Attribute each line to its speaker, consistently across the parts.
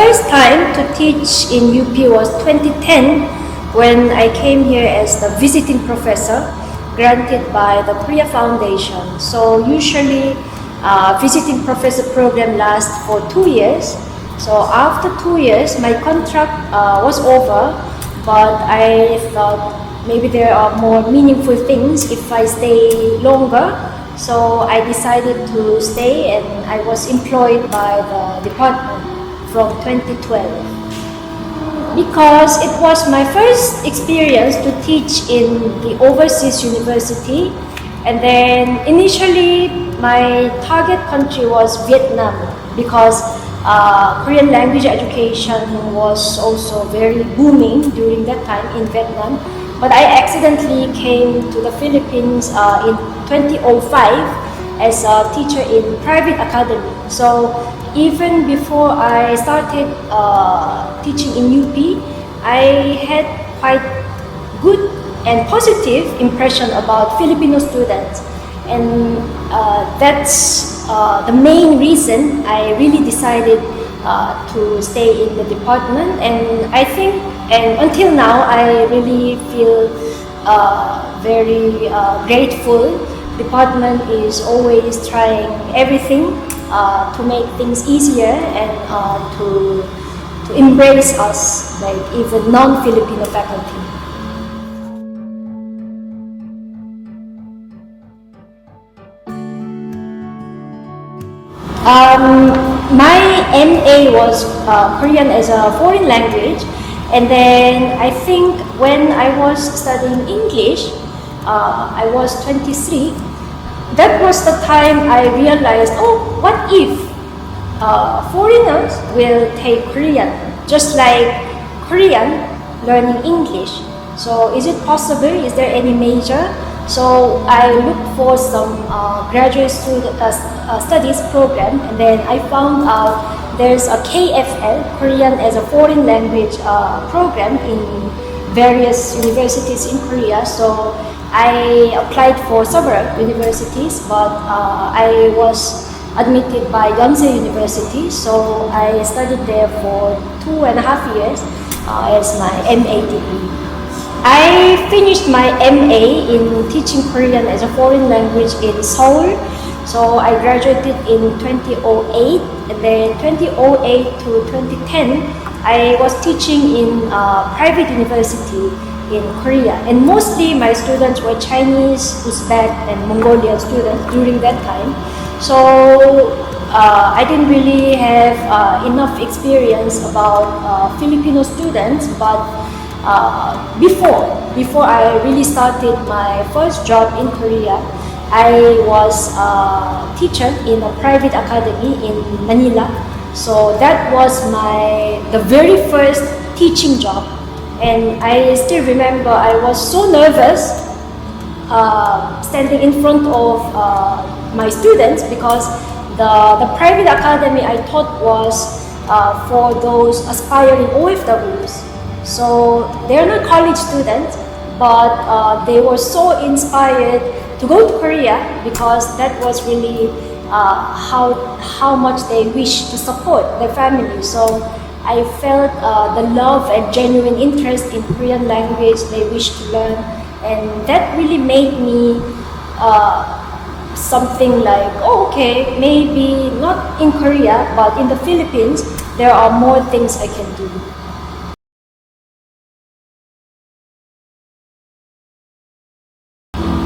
Speaker 1: first time to teach in UP was 2010 when I came here as the visiting professor granted by the Korea Foundation. So usually visiting professor program lasts for 2 years. So after 2 years, my contract was over, but I thought maybe there are more meaningful things if I stay longer. So I decided to stay, and I was employed by the department from 2012. Because it was my first experience to teach in the overseas university, and then initially my target country was Vietnam because Korean language education was also very booming during that time in Vietnam. But I accidentally came to the Philippines in 2005 as a teacher in private academy. So even before I started teaching in UP, I had quite good and positive impression about Filipino students, and that's the main reason I really decided to stay in the department. And I think, and until now, I really feel very grateful. Department is always trying everything to make things easier and to embrace us, like even non-Filipino faculty. My MA was Korean as a foreign language, and then I think when I was studying English, I was 23. That was the time I realized, oh, what if foreigners will take Korean, just like Korean learning English? So is it possible? Is there any major? So I looked for some graduate studies program, and then I found out there's a KFL, Korean as a foreign language program in various universities in Korea. So I applied for several universities, but I was admitted by Yonsei University. So I studied there for 2.5 years as my MA degree. I finished my MA in teaching Korean as a foreign language in Seoul. So I graduated in 2008, and then 2008 to 2010, I was teaching in private university in Korea. And mostly my students were Chinese, Uzbek, and Mongolian students during that time. So I didn't really have enough experience about Filipino students, but before I really started my first job in Korea, I was a teacher in a private academy in Manila. So that was the very first teaching job. And I still remember I was so nervous standing in front of my students, because the private academy I taught was for those aspiring OFWs. So they're not college students, but they were so inspired to go to Korea because that was really how much they wish to support their family. So I felt the love and genuine interest in Korean language they wish to learn, and that really made me something like, oh, okay, maybe not in Korea, but in the Philippines, there are more things I can do.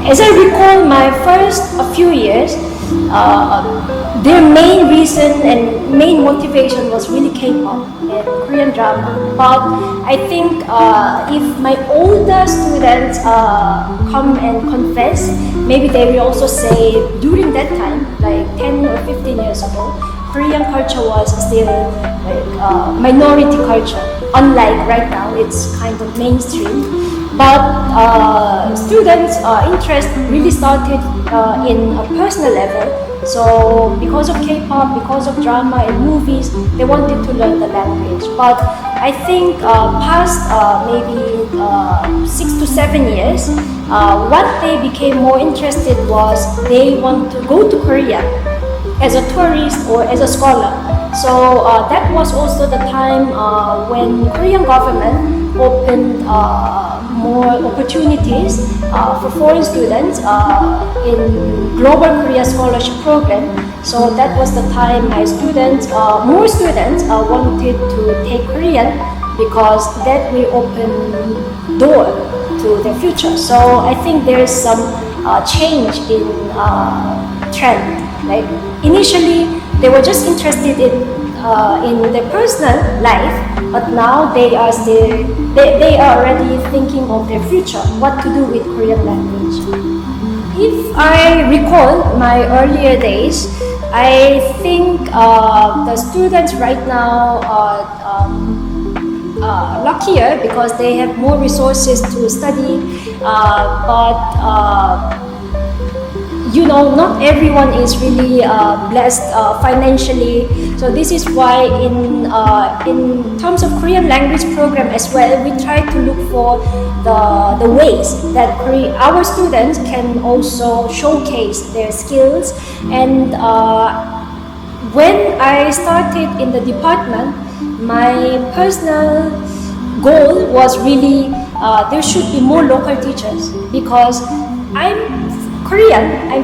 Speaker 1: As I recall my first few years, their main reason and main motivation was really K-pop and Korean drama. But I think if my older students come and confess, maybe they will also say during that time, like 10 or 15 years ago, Korean culture was still like minority culture. Unlike right now, it's kind of mainstream. But students' interest really started in a personal level. So because of K-pop, because of drama and movies, they wanted to learn the language. But I think past maybe 6 to 7 years, what they became more interested was they want to go to Korea as a tourist or as a scholar. So that was also the time when Korean government opened more opportunities for foreign students in Global Korea Scholarship Program. So that was the time my students, more students wanted to take Korean because that will open door to the future. So I think there is some change in trend. Like initially, they were just interested in their personal life, but now they are already thinking of their future, what to do with Korean language. If I recall my earlier days, I think the students right now are luckier because they have more resources to study, but you know, not everyone is really blessed financially. So this is why in terms of Korean language program as well, we try to look for the ways that our students can also showcase their skills. And when I started in the department, my personal goal was really there should be more local teachers because I'm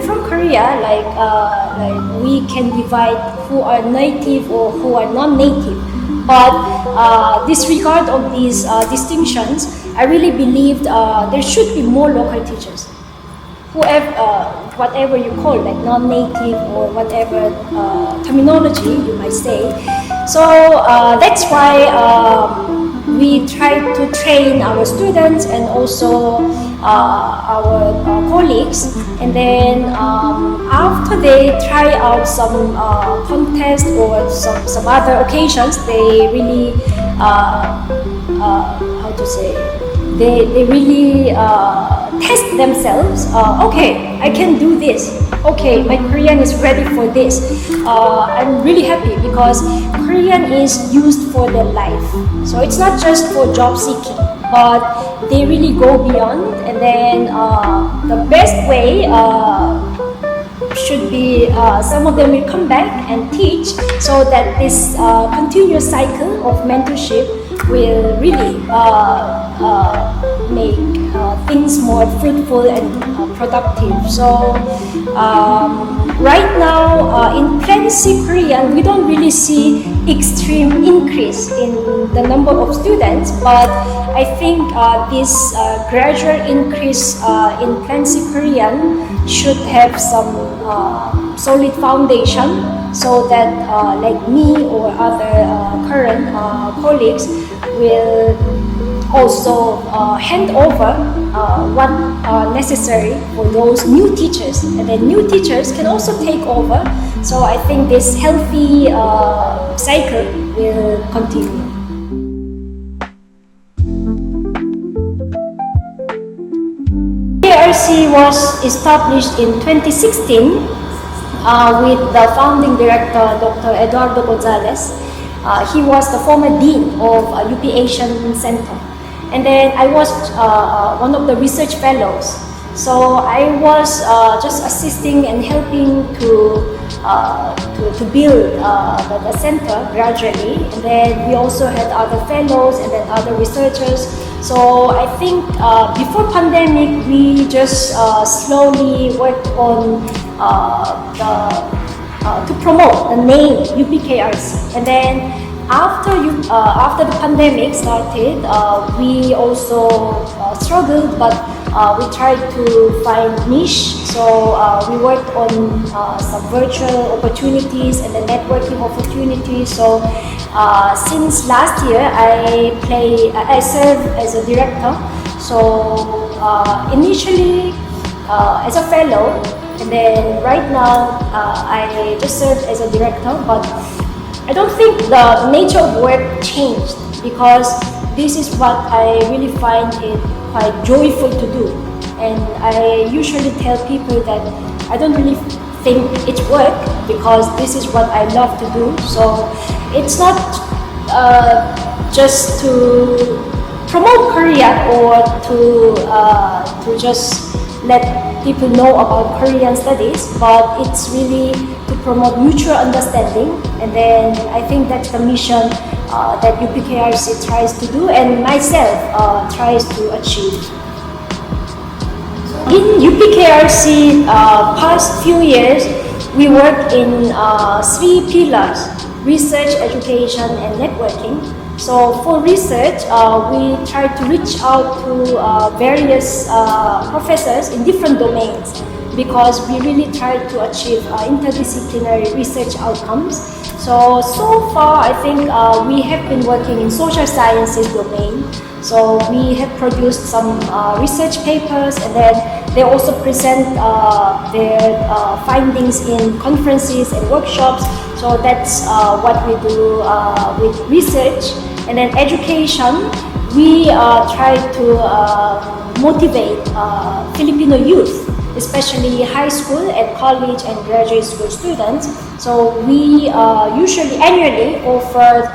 Speaker 1: from Korea, like we can divide who are native or who are non-native. But disregard of these distinctions, I really believed there should be more local teachers. Whatever you call, like non-native or whatever terminology you might say. So that's why we try to train our students and also our colleagues, and then after they try out some contest or some other occasions, they really how to say, they really test themselves. Okay, I can do this. Okay, my Korean is ready for this. I'm really happy because Korean is used for their life. So it's not just for job seeking, but they really go beyond. And then the best way should be some of them will come back and teach, so that this continuous cycle of mentorship will really make things more fruitful and productive. So right now in Plan C Korean, we don't really see extreme increase in the number of students, but I think this gradual increase in Plan C Korean should have some solid foundation, so that like me or other current colleagues will also hand over what are necessary for those new teachers, and then new teachers can also take over. So I think this healthy cycle will continue. KRC was established in 2016 with the founding director, Dr. Eduardo Gonzalez. He was the former dean of UP Asian Center. And then I was one of the research fellows. So I was just assisting and helping to build the center gradually. And then we also had other fellows and then other researchers. So I think before pandemic, we just slowly worked on to promote the name UPKRC. And then after the pandemic started, we also struggled, but we tried to find niche. So we worked on some virtual opportunities and the networking opportunities. So since last year, I serve as a director. So initially as a fellow, and then right now I just serve as a director, but I don't think the nature of work changed, because this is what I really find it quite joyful to do. And I usually tell people that I don't really think it's work, because this is what I love to do. So it's not just to promote Korea or to just let people know about Korean studies, but it's really to promote mutual understanding. And then I think that's the mission that UPKRC tries to do, and myself tries to achieve. In UPKRC past few years, we work in 3 pillars: research, education, and networking. So for research, we try to reach out to various professors in different domains, because we really try to achieve interdisciplinary research outcomes. So far, I think we have been working in social sciences domain. So we have produced some research papers, and then they also present their findings in conferences and workshops. So that's what we do with research. And then education, we try to motivate Filipino youth, especially high school and college and graduate school students. So we usually annually offer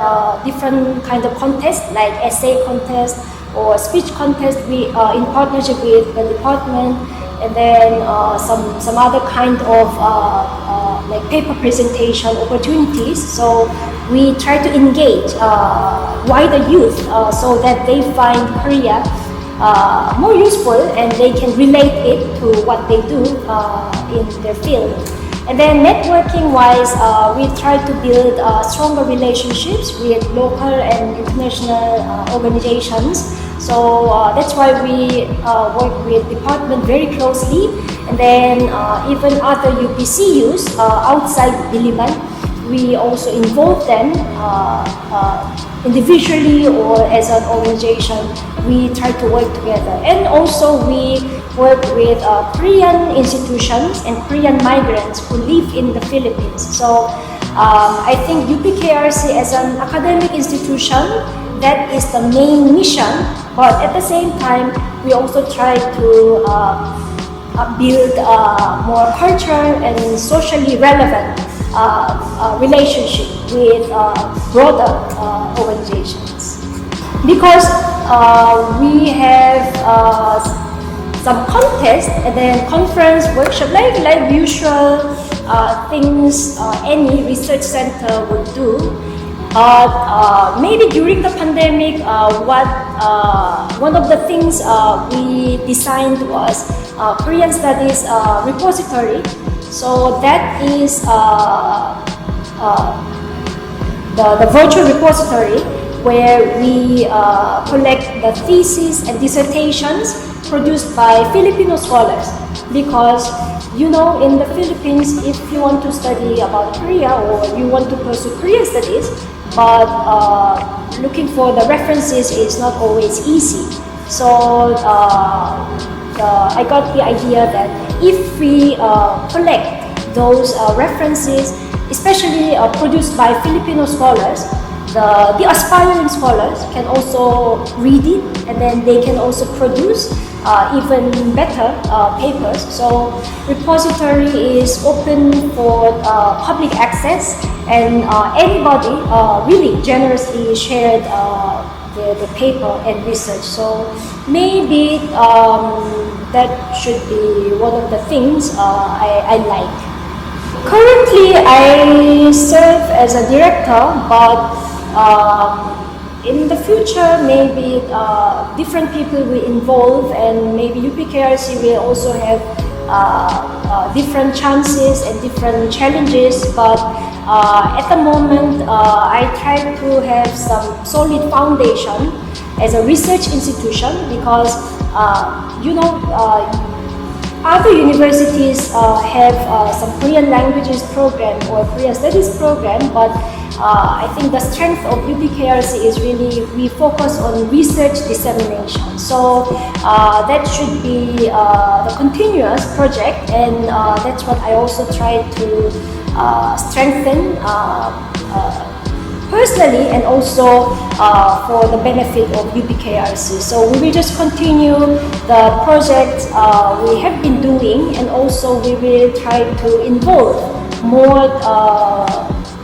Speaker 1: different kind of contests, like essay contest or speech contest, we in partnership with the department, and then some other kind of like paper presentation opportunities. So we try to engage wider youth so that they find Korea more useful and they can relate it to what they do in their field. And then networking wise, we try to build stronger relationships with local and international organizations. So that's why we work with department very closely, and then even other UPCUs outside Diliman, we also involve them individually or as an organization. We try to work together, and also we work with Korean institutions and Korean migrants who live in the Philippines. So I think UPKRC as an academic institution, that is the main mission, but at the same time we also try to build more cultural and socially relevant relationship with broader organizations. Because we have some contest and then conference, workshop, like usual things any research center would do. But maybe during the pandemic, one of the things we designed was Korean Studies repository. So that is the virtual repository where we collect the theses and dissertations produced by Filipino scholars. Because you know, in the Philippines, if you want to study about Korea or you want to pursue Korean studies, but looking for the references is not always easy. So I got the idea that if we collect those references, especially produced by Filipino scholars, the aspiring scholars can also read it, and then they can also produce even better papers. So repository is open for public access, and anybody really generously shared the paper and research. So maybe that should be one of the things I like. Currently, I serve as a director, but in the future, maybe different people will involve, and maybe UPKRC will also have different chances and different challenges. But at the moment, I try to have some solid foundation as a research institution, because you know, other universities have some Korean languages program or Korean studies program, but I think the strength of UPKRC is really we focus on research dissemination. So that should be the continuous project, and that's what I also try to strengthen personally, and also for the benefit of UPKRC. So we will just continue the project we have been doing, and also we will try to involve more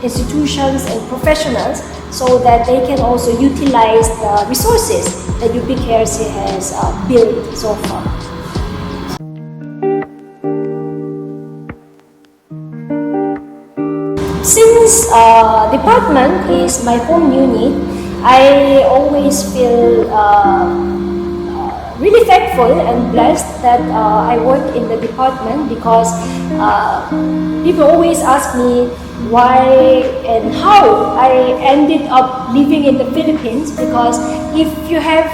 Speaker 1: institutions and professionals so that they can also utilize the resources that UPKRC has built so far. this department is my home unit, I always feel really thankful and blessed that I work in the department because people always ask me why and how I ended up living in the Philippines, because if you have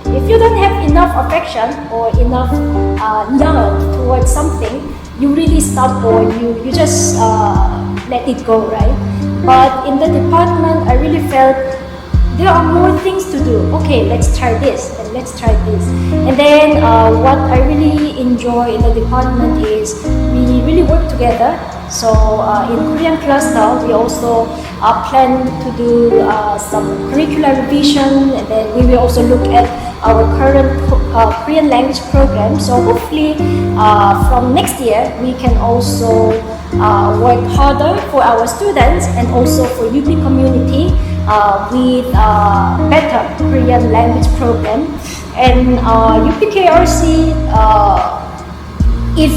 Speaker 1: if you don't have enough affection or enough love towards something, you really stop or you just let it go, right? But in the department, I really felt there are more things to do. Okay, let's try this and let's try this. And then what I really enjoy in the department is we really work together. So in Korean cluster, we also plan to do some curricular revision, and then we will also look at our current Korean language program. So hopefully from next year, we can also work harder for our students and also for UP community with better Korean language program. And UPKRC, if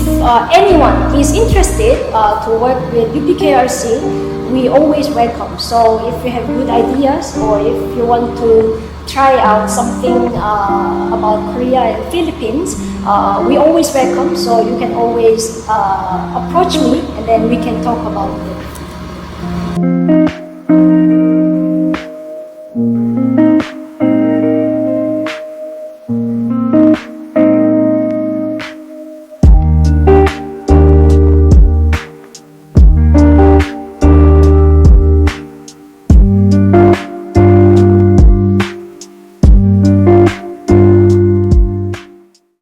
Speaker 1: anyone is interested to work with UPKRC, we always welcome. So if you have good ideas or if you want to try out something about Korea and Philippines, we always welcome. So you can always approach me and then we can talk about it.